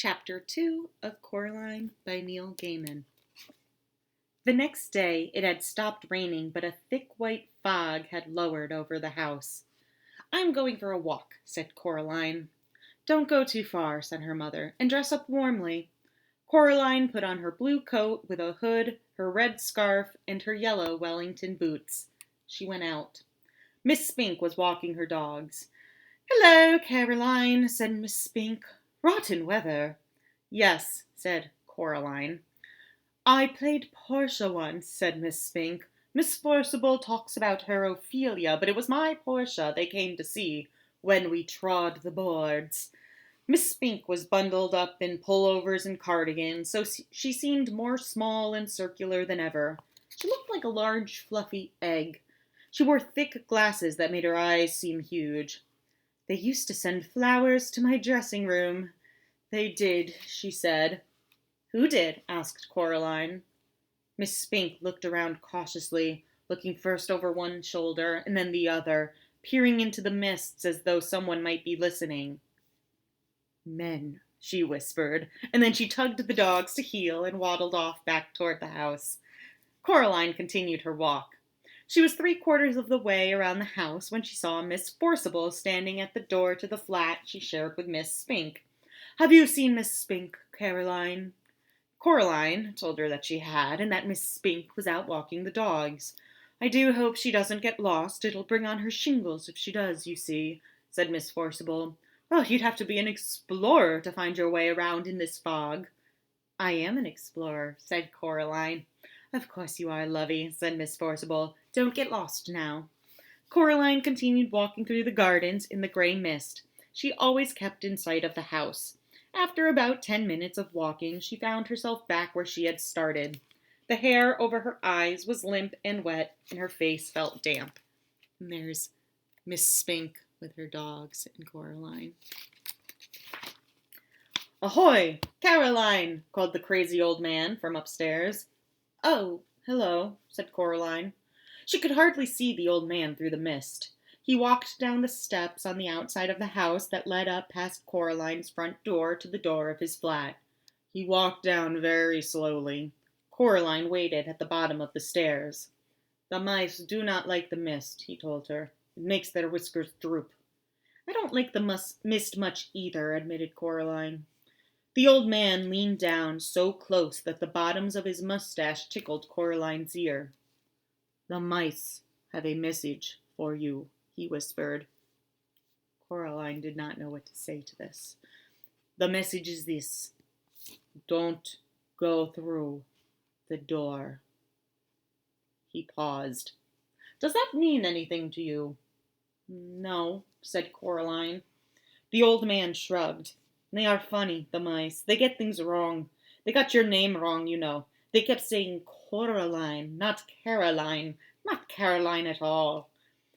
Chapter 2 of Coraline by Neil Gaiman. The next day it had stopped raining, but a thick white fog had lowered over the house. "I'm going for a walk," said Coraline. "Don't go too far," said her mother, "and dress up warmly." Coraline put on her blue coat with a hood, her red scarf, and her yellow Wellington boots. She went out. Miss Spink was walking her dogs. "Hello, Caroline," said Miss Spink. "Rotten weather." "Yes," said Coraline. "I played Portia once," said Miss Spink. "Miss Forcible talks about her Ophelia, but it was my Portia they came to see when we trod the boards." Miss Spink was bundled up in pullovers and cardigans, so she seemed more small and circular than ever. She looked like a large, fluffy egg. She wore thick glasses that made her eyes seem huge. "They used to send flowers to my dressing room." "They did," she said. "Who did?" asked Coraline. Miss Spink looked around cautiously, looking first over one shoulder and then the other, peering into the mists as though someone might be listening. "Men," she whispered, and then she tugged the dogs to heel and waddled off back toward the house. Coraline continued her walk. She was 3/4 of the way around the house when she saw Miss Forcible standing at the door to the flat she shared with Miss Spink. "Have you seen Miss Spink, Caroline?" Coraline told her that she had, and that Miss Spink was out walking the dogs. "I do hope she doesn't get lost. It'll bring on her shingles if she does, you see," said Miss Forcible. "Oh, you'd have to be an explorer to find your way around in this fog." "I am an explorer," said Coraline. "Of course you are, lovey," said Miss Forcible. "Don't get lost now." Coraline continued walking through the gardens in the gray mist. She always kept in sight of the house. After about 10 minutes of walking, she found herself back where she had started. The hair over her eyes was limp and wet, and her face felt damp. And there's Miss Spink with her dogs and Coraline. "Ahoy, Caroline!" called the crazy old man from upstairs. "Oh, hello," said Coraline. She could hardly see the old man through the mist. He walked down the steps on the outside of the house that led up past Coraline's front door to the door of his flat. He walked down very slowly. Coraline waited at the bottom of the stairs. "The mice do not like the mist," he told her. "It makes their whiskers droop." "I don't like the mist much either," admitted Coraline. The old man leaned down so close that the bottoms of his mustache tickled Coraline's ear. "The mice have a message for you," he whispered. Coraline did not know what to say to this. "The message is this: don't go through the door." He paused. "Does that mean anything to you?" "No," said Coraline. The old man shrugged. "They are funny, the mice. They get things wrong. They got your name wrong, you know. They kept saying Coraline, not Caroline, not Caroline at all."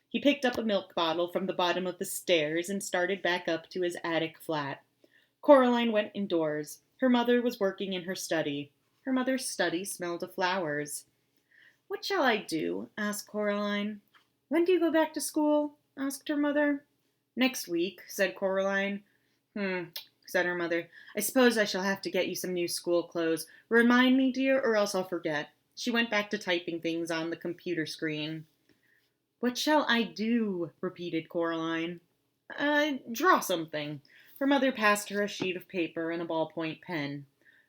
He picked up a milk bottle from the bottom of the stairs and started back up to his attic flat. Coraline went indoors. Her mother was working in her study. Her mother's study smelled of flowers. "What shall I do?" asked Coraline. "When do you go back to school?" asked her mother. "Next week," said Coraline. Said her mother. "I suppose I shall have to get you some new school clothes. Remind me, dear, or else I'll forget." She went back to typing things on the computer screen. "What shall I do?" repeated Coraline. Draw something." Her mother passed her a sheet of paper and a ballpoint pen.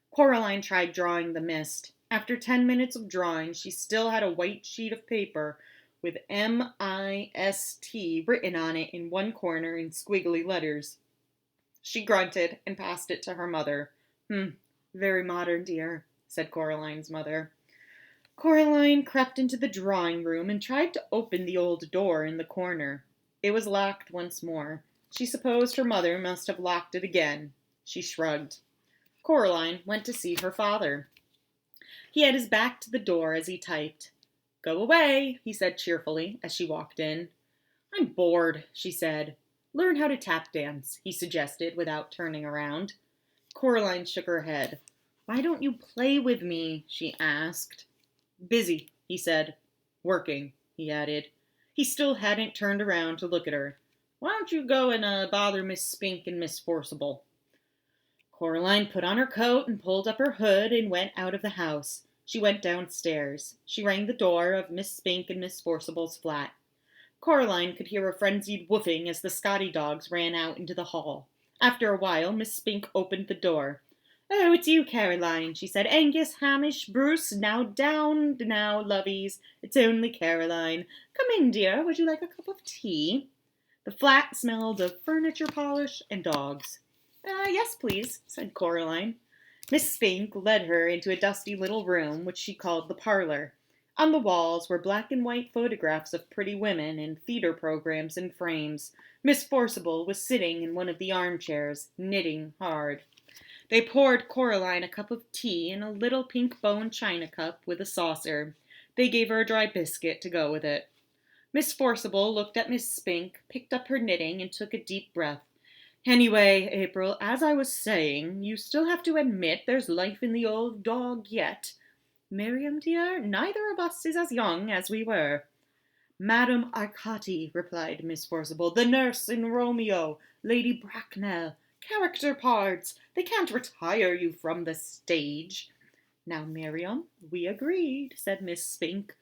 Coraline tried drawing the mist. After 10 minutes of drawing, she still had a white sheet of paper with M-I-S-T written on it in one corner in squiggly letters. She grunted and passed it to her mother. Very modern, dear," said Coraline's mother. Coraline crept into the drawing room and tried to open the old door in the corner. It was locked once more. She supposed her mother must have locked it again. She shrugged. Coraline went to see her father. He had his back to the door as he typed. "Go away," he said cheerfully as she walked in. "I'm bored," she said. "Learn how to tap dance," he suggested without turning around. Coraline shook her head. "Why don't you play with me?" she asked. "Busy," he said. "Working," he added. He still hadn't turned around to look at her. "Why don't you go and bother Miss Spink and Miss Forcible?" Coraline put on her coat and pulled up her hood and went out of the house. She went downstairs. She rang the door of Miss Spink and Miss Forcible's flat. Coraline could hear a frenzied woofing as the Scotty dogs ran out into the hall. After a while, Miss Spink opened the door. "Oh, it's you, Caroline," she said. "Angus, Hamish, Bruce, now down, now, lovies. It's only Caroline. Come in, dear. Would you like a cup of tea?" The flat smelled of furniture polish and dogs. "Yes, please," said Coraline. Miss Spink led her into a dusty little room, which she called the parlor. On the walls were black and white photographs of pretty women and theater programs in frames. Miss Forcible was sitting in one of the armchairs, knitting hard. They poured Coraline a cup of tea in a little pink bone china cup with a saucer. They gave her a dry biscuit to go with it. Miss Forcible looked at Miss Spink, picked up her knitting, and took a deep breath. "Anyway, April, as I was saying, you still have to admit there's life in the old dog yet. Miriam, dear, neither of us is as young as we were." "Madame Arcati," replied Miss Forcible, "the nurse in Romeo, Lady Bracknell, character parts. They can't retire you from the stage." "Now, Miriam, we agreed," said Miss Spink.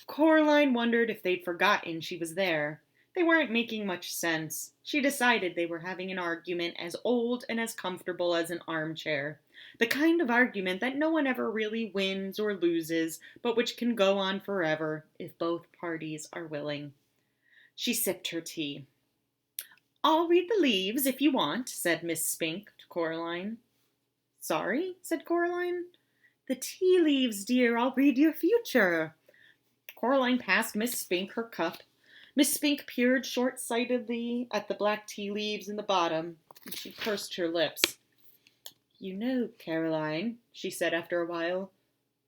Coraline wondered if they'd forgotten she was there. They weren't making much sense. She decided they were having an argument as old and as comfortable as an armchair. The kind of argument that no one ever really wins or loses, but which can go on forever if both parties are willing. She sipped her tea. "I'll read the leaves if you want," said Miss Spink to Coraline. "Sorry?" said Coraline. "The tea leaves, dear. I'll read your future." Coraline passed Miss Spink her cup. Miss Spink peered short-sightedly at the black tea leaves in the bottom, and she pursed her lips. "You know, Caroline," she said after a while,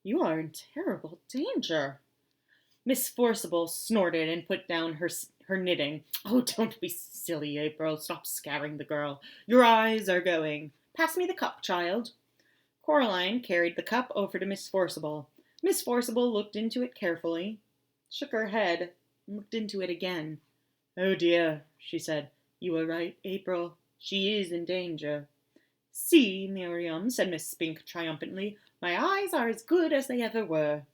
"you are in terrible danger." Miss Forcible snorted and put down her knitting. "Oh, don't be silly, April. Stop scaring the girl. Your eyes are going. Pass me the cup, child." Coraline carried the cup over to Miss Forcible. Miss Forcible looked into it carefully, shook her head, and looked into it again. "Oh dear," she said. "You were right, April. She is in danger." "See, Miriam," said Miss Spink triumphantly. "My eyes are as good as they ever were."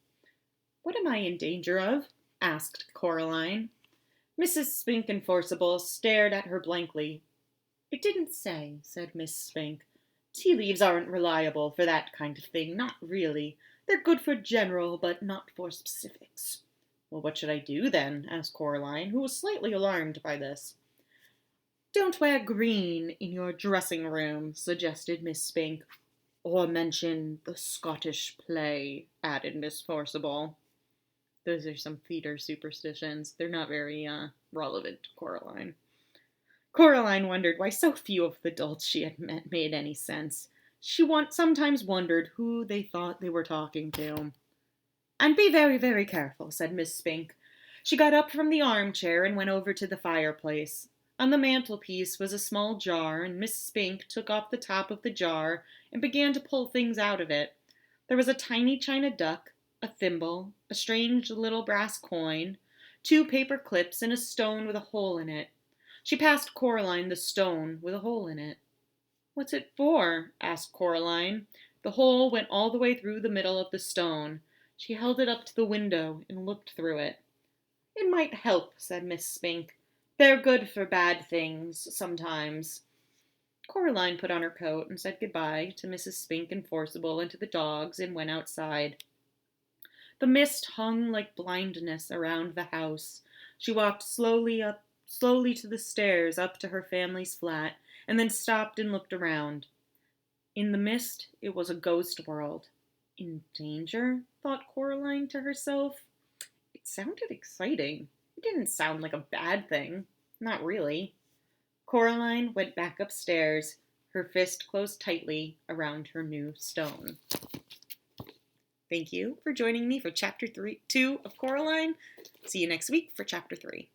"What am I in danger of?" asked Coraline. Mrs. Spink and Forcible stared at her blankly. "It didn't say," said Miss Spink. "Tea leaves aren't reliable for that kind of thing, not really. They're good for general, but not for specifics." "Well, what should I do then?" asked Coraline, who was slightly alarmed by this. "Don't wear green in your dressing room," suggested Miss Spink. "Or mention the Scottish play," added Miss Forcible. Those are some theater superstitions. They're not very relevant to Coraline. Coraline wondered why so few of the adults she had met made any sense. She sometimes wondered who they thought they were talking to. "And be very, very careful," said Miss Spink. She got up from the armchair and went over to the fireplace. On the mantelpiece was a small jar, and Miss Spink took off the top of the jar and began to pull things out of it. There was a tiny china duck, a thimble, a strange little brass coin, 2 paper clips, and a stone with a hole in it. She passed Coraline the stone with a hole in it. "What's it for?" asked Coraline. The hole went all the way through the middle of the stone. She held it up to the window and looked through it. "It might help," said Miss Spink. "They're good for bad things, sometimes." Coraline put on her coat and said goodbye to Mrs. Spink and Forcible and to the dogs and went outside. The mist hung like blindness around the house. She walked slowly to the stairs up to her family's flat, and then stopped and looked around. In the mist, it was a ghost world. "In danger?" thought Coraline to herself. It sounded exciting. It didn't sound like a bad thing. Not really. Coraline went back upstairs, her fist closed tightly around her new stone. Thank you for joining me for Chapter 2 of Coraline. See you next week for Chapter 3.